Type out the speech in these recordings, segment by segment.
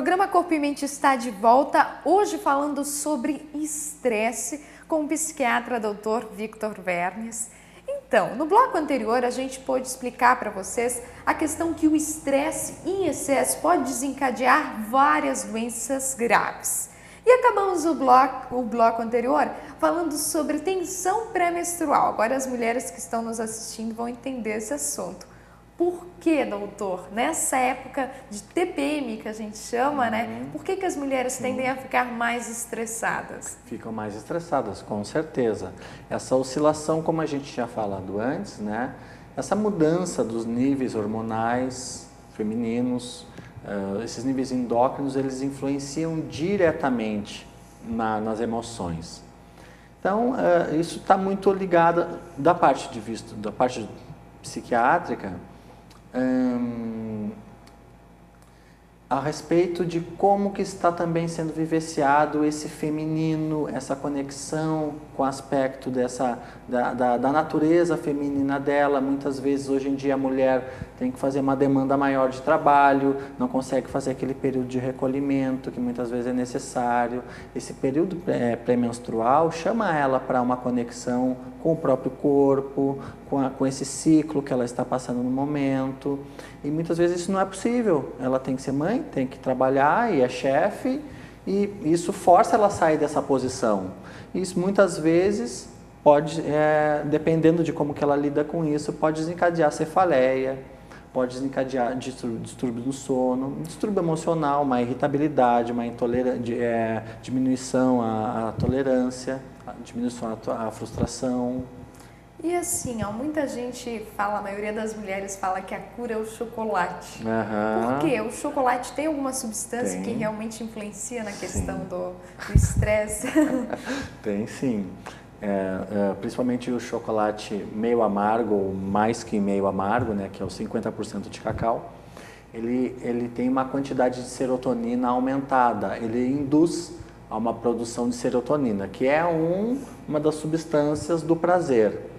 Programa Corpo e Mente está de volta, hoje falando sobre estresse com o psiquiatra Dr. Victor Vernes. Então, no bloco anterior a gente pôde explicar para vocês a questão que o estresse em excesso pode desencadear várias doenças graves. E acabamos o bloco anterior falando sobre tensão pré-menstrual. Agora as mulheres que estão nos assistindo vão entender esse assunto. Por que, doutor, nessa época de TPM que a gente chama, né? Por que as mulheres tendem a ficar mais estressadas? Ficam mais estressadas, com certeza. Essa oscilação, como a gente tinha falado antes, né? Essa mudança dos níveis hormonais femininos, esses níveis endócrinos, eles influenciam diretamente nas emoções. Então, isso está muito ligado da parte psiquiátrica, a respeito de como que está também sendo vivenciado esse feminino, essa conexão com o aspecto da natureza feminina dela. Muitas vezes, hoje em dia, a mulher tem que fazer uma demanda maior de trabalho, não consegue fazer aquele período de recolhimento que muitas vezes é necessário. Esse período pré-menstrual chama ela para uma conexão com o próprio corpo, com esse ciclo que ela está passando no momento. E muitas vezes isso não é possível. Ela tem que ser mãe, tem que trabalhar e é chefe, e isso força ela a sair dessa posição. Isso muitas vezes pode, dependendo de como que ela lida com isso, pode desencadear cefaleia, pode desencadear distúrbio do sono, distúrbio emocional, uma irritabilidade, uma diminuição à tolerância, diminuição à frustração. E assim, muita gente fala, a maioria das mulheres fala que a cura é o chocolate. Por quê? O chocolate tem alguma substância que realmente influencia na questão do estresse? Tem sim. Principalmente o chocolate meio amargo, ou mais que meio amargo, né, que é o 50% de cacau, ele tem uma quantidade de serotonina aumentada, ele induz a uma produção de serotonina, que é uma das substâncias do prazer.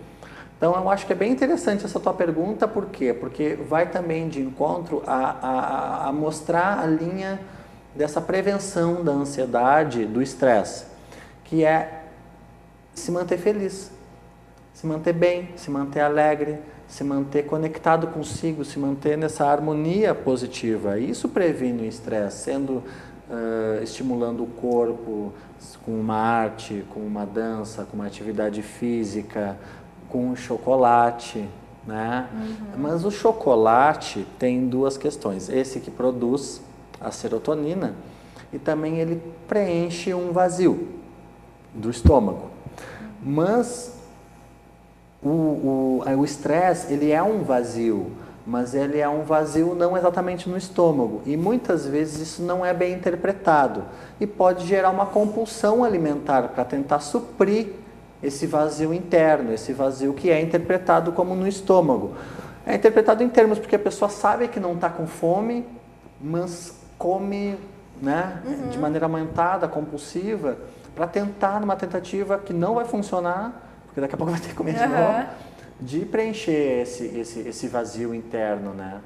Então, eu acho que é bem interessante essa tua pergunta, por quê? Porque vai também de encontro a mostrar a linha dessa prevenção da ansiedade, do estresse, que é se manter feliz, se manter bem, se manter alegre, se manter conectado consigo, se manter nessa harmonia positiva. Isso previne o estresse, estimulando o corpo com uma arte, com uma dança, com uma atividade física, com o chocolate, né? Mas o chocolate tem duas questões. Esse que produz a serotonina e também ele preenche um vazio do estômago. Mas o estresse, ele é um vazio, mas ele é um vazio não exatamente no estômago. E muitas vezes isso não é bem interpretado e pode gerar uma compulsão alimentar para tentar suprir esse vazio interno, esse vazio que é interpretado como no estômago. É interpretado em termos porque a pessoa sabe que não está com fome, mas come, né, de maneira aumentada, compulsiva, para tentar, numa tentativa que não vai funcionar, porque daqui a pouco vai ter que comer de novo, de preencher esse vazio interno, né?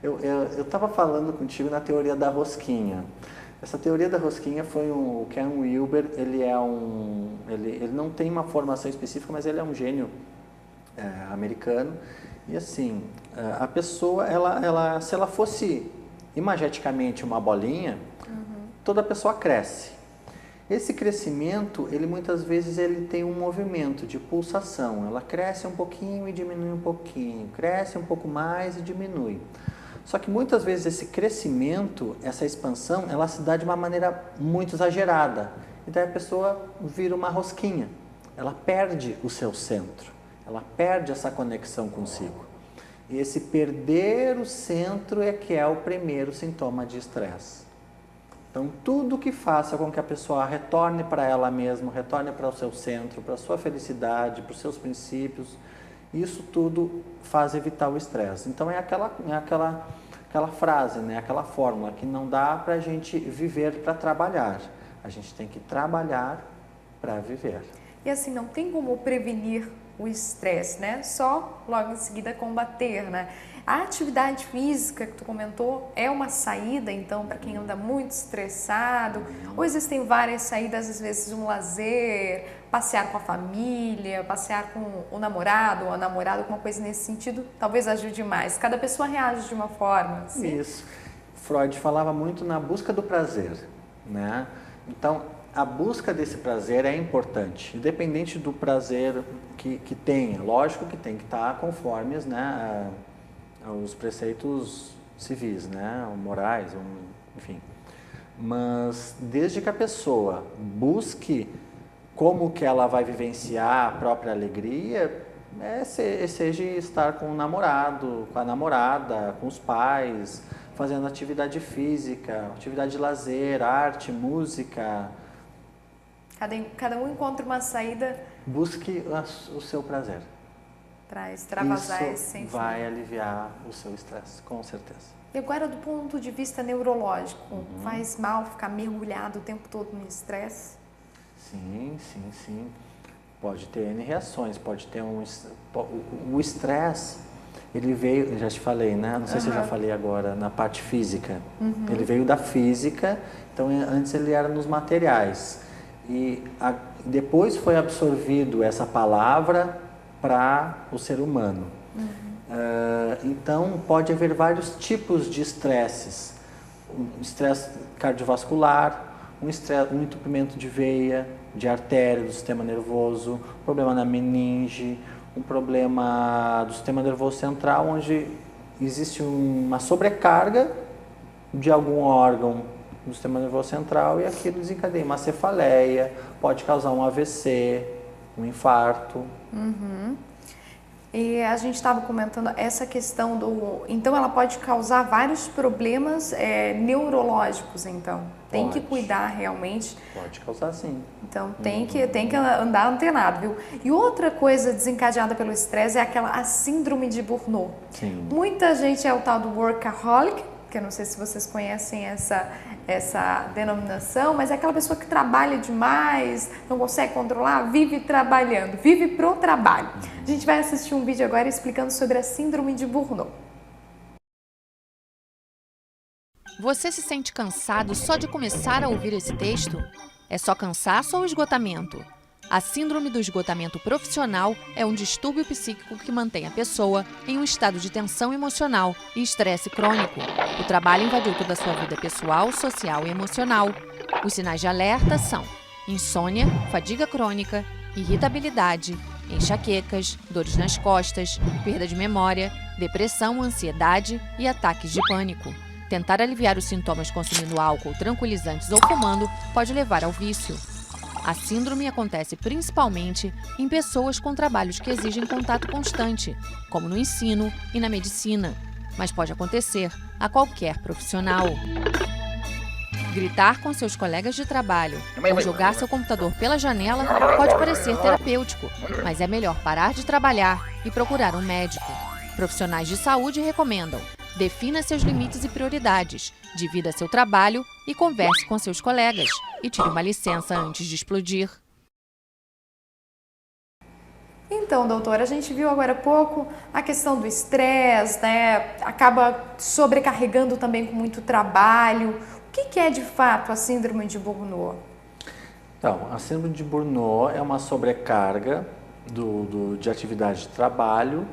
Eu estava falando contigo na teoria da rosquinha. Essa teoria da rosquinha foi o Ken Wilber. Ele não tem uma formação específica, mas ele é um gênio americano. E assim, a pessoa, se ela fosse imageticamente uma bolinha, toda pessoa cresce. Esse crescimento, ele muitas vezes tem um movimento de pulsação. Ela cresce um pouquinho e diminui um pouquinho, cresce um pouco mais e diminui. Só que muitas vezes esse crescimento, essa expansão, ela se dá de uma maneira muito exagerada. E daí a pessoa vira uma rosquinha. Ela perde o seu centro. Ela perde essa conexão consigo. E esse perder o centro é que é o primeiro sintoma de estresse. Então, tudo que faça com que a pessoa retorne para ela mesma, retorne para o seu centro, para a sua felicidade, para os seus princípios, isso tudo faz evitar o estresse. Então, é aquela frase, né? Aquela fórmula que não dá para a gente viver para trabalhar. A gente tem que trabalhar para viver. E assim, não tem como prevenir o estresse, né? Só logo em seguida combater, né? A atividade física que tu comentou é uma saída, então, para quem anda muito estressado? Ou existem várias saídas, às vezes um lazer, passear com a família, passear com o namorado ou a namorada, alguma coisa nesse sentido, talvez ajude mais. Cada pessoa reage de uma forma. Assim. Isso. Freud falava muito na busca do prazer, né? Então, a busca desse prazer é importante, independente do prazer que tenha. Lógico que tem que estar conforme, né, os preceitos civis, né, morais, enfim. Mas desde que a pessoa busque como que ela vai vivenciar a própria alegria, seja estar com o namorado, com a namorada, com os pais, fazendo atividade física, atividade de lazer, arte, música. Cada um encontra uma saída. Busque o seu prazer. Para extravasar esse Isso sentimento. vai aliviar o seu estresse, com certeza. E agora, do ponto de vista neurológico, faz mal ficar mergulhado o tempo todo no estresse? Sim. Pode ter N reações, pode ter o estresse, ele veio, eu já te falei, né? Não sei se eu já falei agora, na parte física. Ele veio da física, então antes ele era nos materiais. E depois foi absorvido essa palavra para o ser humano. Então, pode haver vários tipos de estresses. Um estresse cardiovascular, um entupimento de veia, de artéria do sistema nervoso, problema na meninge, um problema do sistema nervoso central, onde existe uma sobrecarga de algum órgão do sistema nervoso central e aquilo desencadeia uma cefaleia, pode causar um AVC, um infarto. E a gente estava comentando essa questão do... Então, ela pode causar vários problemas neurológicos, então. Tem que cuidar realmente. Pode causar, sim. Então, tem que andar antenado, viu? E outra coisa desencadeada pelo estresse é a síndrome de Burnout. Sim. Muita gente é o tal do workaholic, que eu não sei se vocês conhecem essa denominação, mas é aquela pessoa que trabalha demais, não consegue controlar, vive trabalhando, vive pro trabalho. A gente vai assistir um vídeo agora explicando sobre a síndrome de Burnout. Você se sente cansado só de começar a ouvir esse texto? É só cansaço ou esgotamento? A síndrome do esgotamento profissional é um distúrbio psíquico que mantém a pessoa em um estado de tensão emocional e estresse crônico. O trabalho invadiu toda a sua vida pessoal, social e emocional. Os sinais de alerta são insônia, fadiga crônica, irritabilidade, enxaquecas, dores nas costas, perda de memória, depressão, ansiedade e ataques de pânico. Tentar aliviar os sintomas consumindo álcool, tranquilizantes ou fumando pode levar ao vício. A síndrome acontece principalmente em pessoas com trabalhos que exigem contato constante, como no ensino e na medicina, mas pode acontecer a qualquer profissional. Gritar com seus colegas de trabalho ou jogar seu computador pela janela pode parecer terapêutico, mas é melhor parar de trabalhar e procurar um médico. Profissionais de saúde recomendam: defina seus limites e prioridades, divida seu trabalho e converse com seus colegas. E tire uma licença antes de explodir. Então, doutora, a gente viu agora há pouco a questão do estresse, né? Acaba sobrecarregando também com muito trabalho. O que é de fato a síndrome de Burnout? Então, a síndrome de Burnout é uma sobrecarga de atividade de trabalho.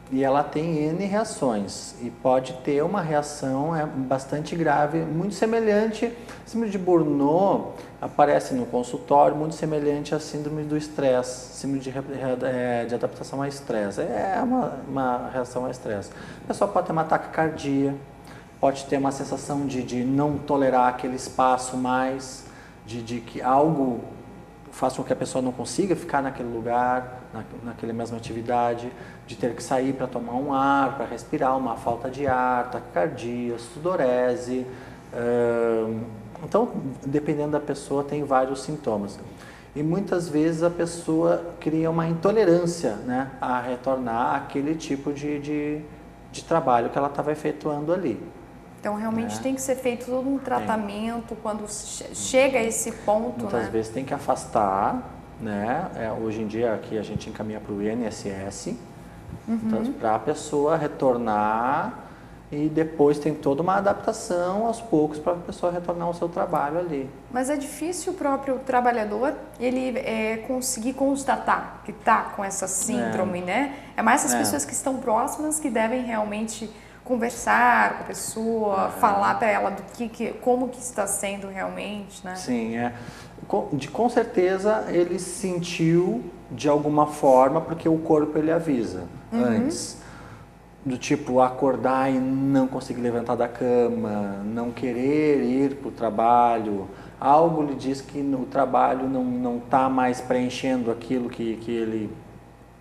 E ela tem N reações e pode ter uma reação bastante grave, muito semelhante. A síndrome de Burnout aparece no consultório, muito semelhante à síndrome do estresse, síndrome de adaptação a estresse. É uma reação a estresse. A pessoa pode ter uma taquicardia, pode ter uma sensação de não tolerar aquele espaço mais, de que algo faz com que a pessoa não consiga ficar naquele lugar, naquela mesma atividade, de ter que sair para tomar um ar, para respirar, uma falta de ar, taquicardia, sudorese. Então, dependendo da pessoa, tem vários sintomas. E muitas vezes a pessoa cria uma intolerância, né, a retornar àquele tipo de trabalho que ela estava efetuando ali. Então, realmente tem que ser feito todo um tratamento quando chega a esse ponto, Muitas vezes tem que afastar, né? Hoje em dia aqui a gente encaminha para o INSS, Então, para a pessoa retornar e depois tem toda uma adaptação aos poucos para a pessoa retornar ao seu trabalho ali. Mas é difícil o próprio trabalhador ele conseguir constatar que está com essa síndrome, né? É mais as pessoas que estão próximas que devem realmente conversar com a pessoa, falar para ela como que está sendo realmente, né? Sim, com certeza ele sentiu de alguma forma, porque o corpo ele avisa antes. Do tipo acordar e não conseguir levantar da cama, não querer ir para o trabalho. Algo lhe diz que o trabalho não está mais preenchendo aquilo que ele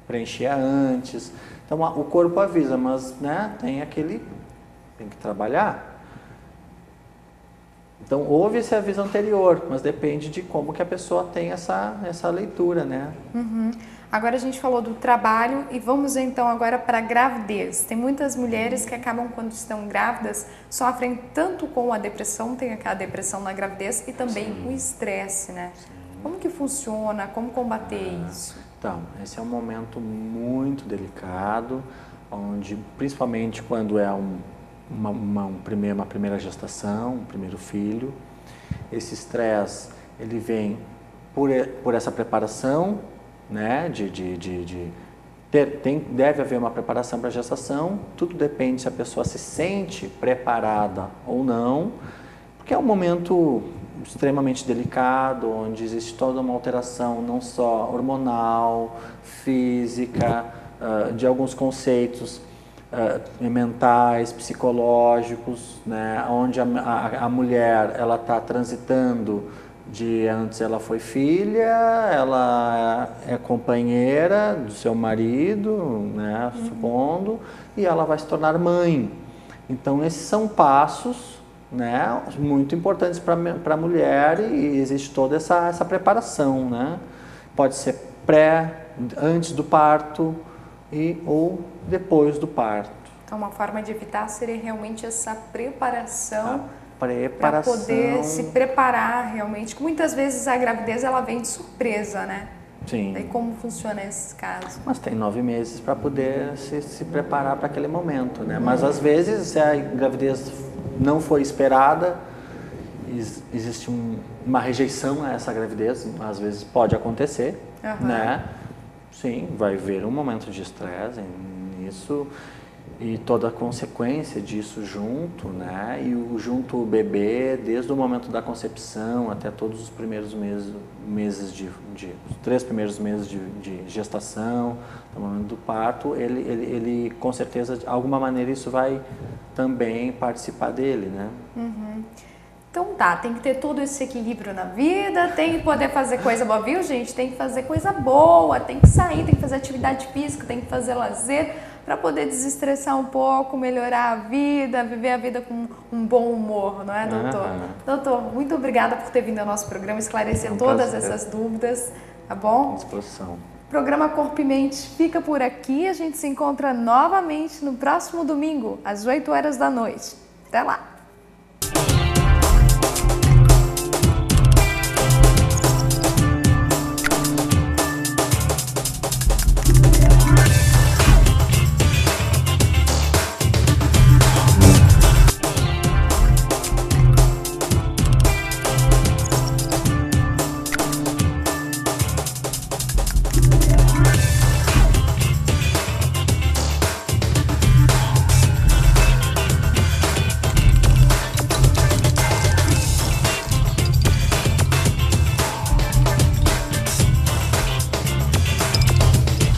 preenchia antes. Então o corpo avisa, mas né, tem que trabalhar. Então houve esse aviso anterior, mas depende de como que a pessoa tem essa leitura, né? Agora a gente falou do trabalho e vamos então agora para a gravidez. Tem muitas mulheres que acabam quando estão grávidas, sofrem tanto com a depressão, tem aquela depressão na gravidez e também o estresse, né? Como que funciona, como combater isso? Então, esse é um momento muito delicado, onde principalmente quando é uma primeira gestação, um primeiro filho, esse estresse ele vem por essa preparação, né, deve haver uma preparação para a gestação, tudo depende se a pessoa se sente preparada ou não, porque é um momento extremamente delicado, onde existe toda uma alteração, não só hormonal, física, de alguns conceitos mentais, psicológicos, né, onde a mulher ela está transitando antes ela foi filha, ela é companheira do seu marido, né, supondo, e ela vai se tornar mãe. Então esses são passos, né, muito importantes para a mulher e existe toda essa preparação, né? Pode ser antes do parto ou depois do parto. Então uma forma de evitar seria realmente essa preparação. Para poder se preparar realmente. Muitas vezes a gravidez ela vem de surpresa, né? Sim. E como funciona esses casos? Mas tem 9 meses para poder se preparar para aquele momento, né? Mas às vezes, se a gravidez não foi esperada, existe uma rejeição a essa gravidez, às vezes pode acontecer, né? Sim, vai haver um momento de estresse nisso. E toda a consequência disso junto, né? E junto o bebê, desde o momento da concepção até todos os primeiros meses os 3 primeiros meses de gestação, no momento do parto, ele com certeza, de alguma maneira, isso vai também participar dele, né? Então tá, tem que ter todo esse equilíbrio na vida, tem que poder fazer coisa boa, viu gente? Tem que fazer coisa boa, tem que sair, tem que fazer atividade física, tem que fazer lazer, para poder desestressar um pouco, melhorar a vida, viver a vida com um bom humor, não é, doutor? Doutor, muito obrigada por ter vindo ao nosso programa, esclarecer todas essas dúvidas, tá bom? À disposição. O programa Corpo e Mente fica por aqui, a gente se encontra novamente no próximo domingo, às 8 horas da noite. Até lá!